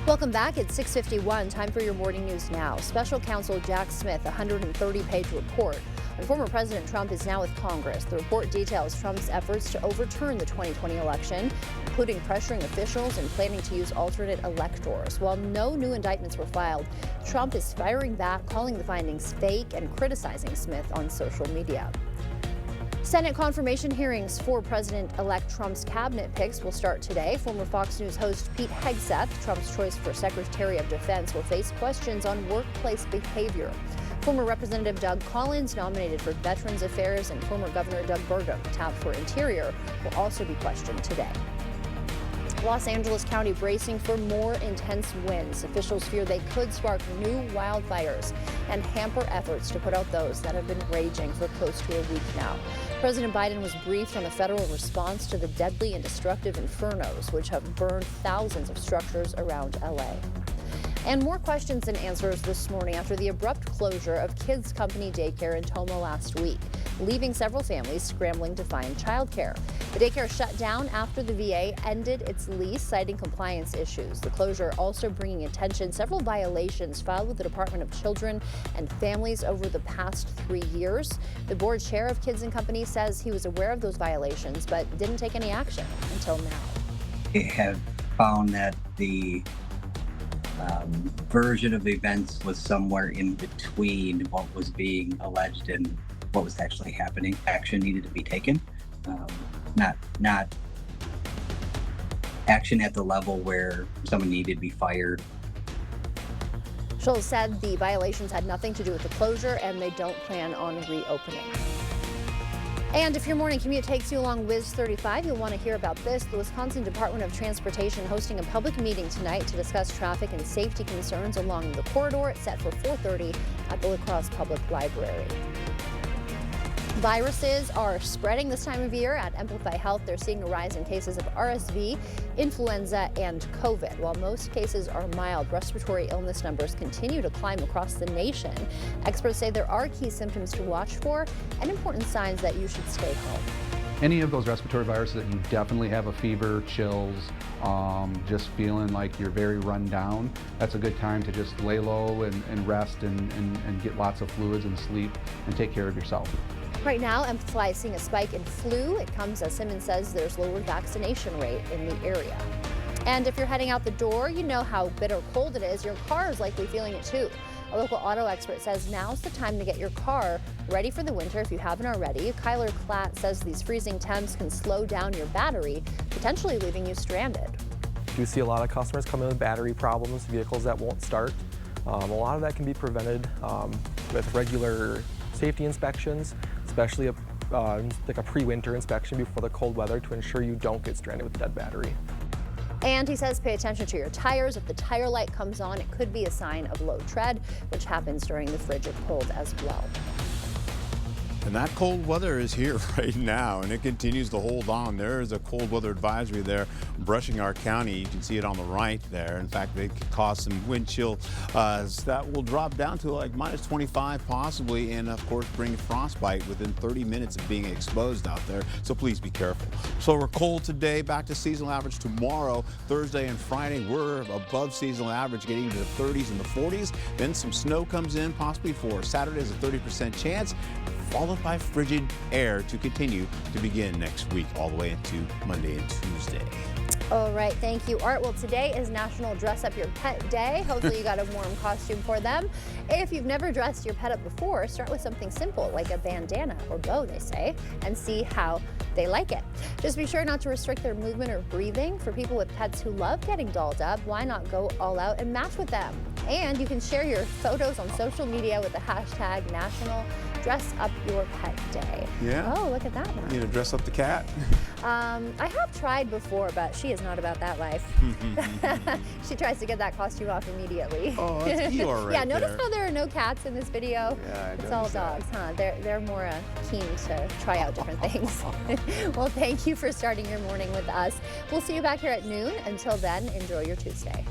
Welcome back. It's 6:51. Time for your morning news now. Special counsel Jack Smith, 130-page report on former President Trump is now with Congress. The report details Trump's efforts to overturn the 2020 election, including pressuring officials and planning to use alternate electors. While no new indictments were filed, Trump is firing back, calling the findings fake and criticizing Smith on social media. Senate confirmation hearings for President-elect Trump's cabinet picks will start today. Former Fox News host Pete Hegseth, Trump's choice for Secretary of Defense, will face questions on workplace behavior. Former Representative Doug Collins, nominated for Veterans Affairs, and former Governor Doug Burgum, tapped for Interior, will also be questioned today. Los Angeles County bracing for more intense winds. Officials fear they could spark new wildfires and hamper efforts to put out those that have been raging for close to a week now. President Biden was briefed on the federal response to the deadly and destructive infernos, which have burned thousands of structures around LA. And more questions and answers this morning after the abrupt closure of Kids Company Daycare in Toma last week, leaving several families scrambling to find childcare. The daycare shut down after the VA ended its lease, citing compliance issues. The closure also bringing attention several violations filed with the Department of Children and Families over the past 3 years. The board chair of Kids and Company says he was aware of those violations, but didn't take any action until now. They have found that the version of events was somewhere in between what was being alleged and what was actually happening. Action needed to be taken, not action at the level where someone needed to be fired. Schultz said the violations had nothing to do with the closure and they don't plan on reopening. And if your morning commute takes you along Whiz 35, you'll want to hear about this. The Wisconsin Department of Transportation hosting a public meeting tonight to discuss traffic and safety concerns along the corridor. It's set for 4:30 at the La Crosse Public Library. Viruses are spreading this time of year. At Amplify Health, they're seeing a rise in cases of RSV, influenza, and COVID. While most cases are mild, respiratory illness numbers continue to climb across the nation. Experts say there are key symptoms to watch for and important signs that you should stay home. Any of those respiratory viruses that you definitely have a fever, chills, just feeling like you're very run down, that's a good time to just lay low and rest and get lots of fluids and sleep and take care of yourself. Right now, Amplify is seeing a spike in flu. It comes, as Simmons says, there's lower vaccination rate in the area. And if you're heading out the door, you know how bitter cold it is. Your car is likely feeling it too. A local auto expert says now's the time to get your car ready for the winter if you haven't already. Kyler Klatt says these freezing temps can slow down your battery, potentially leaving you stranded. You see a lot of customers come in with battery problems, vehicles that won't start. A lot of that can be prevented with regular safety inspections, especially like a pre-winter inspection before the cold weather to ensure you don't get stranded with a dead battery. And he says pay attention to your tires. If the tire light comes on, it could be a sign of low tread, which happens during the frigid cold as well. And that cold weather is here right now, and it continues to hold on. There is a cold weather advisory there brushing our county. You can see it on the right there. In fact, it could cause some wind chill that will drop down to like minus 25 possibly, and of course bring frostbite within 30 minutes of being exposed out there. So please be careful. So we're cold today, back to seasonal average tomorrow. Thursday and Friday, we're above seasonal average, getting into the 30s and the 40s. Then some snow comes in possibly for Saturday, is a 30% chance, followed by frigid air to continue to begin next week all the way into Monday and Tuesday. All right, thank you, Art. Well, today is National Dress Up Your Pet Day. Hopefully you got a warm costume for them. If you've never dressed your pet up before, start with something simple like a bandana or bow, they say, and see how they like it. Just be sure not to restrict their movement or breathing. For people with pets who love getting dolled up, why not go all out and match with them? And you can share your photos on social media with the hashtag National Dress Up Your Pet Day. Yeah. Oh, look at that now. You know, dress up the cat? I have tried before, but she is not about that life. She tries to get that costume off immediately. Oh, that's Eeyore right Yeah, notice there. how there are no cats in this video. Yeah, it's all dogs, huh? They're more keen to try out different things. Well, thank you for starting your morning with us. We'll see you back here at noon. Until then, enjoy your Tuesday.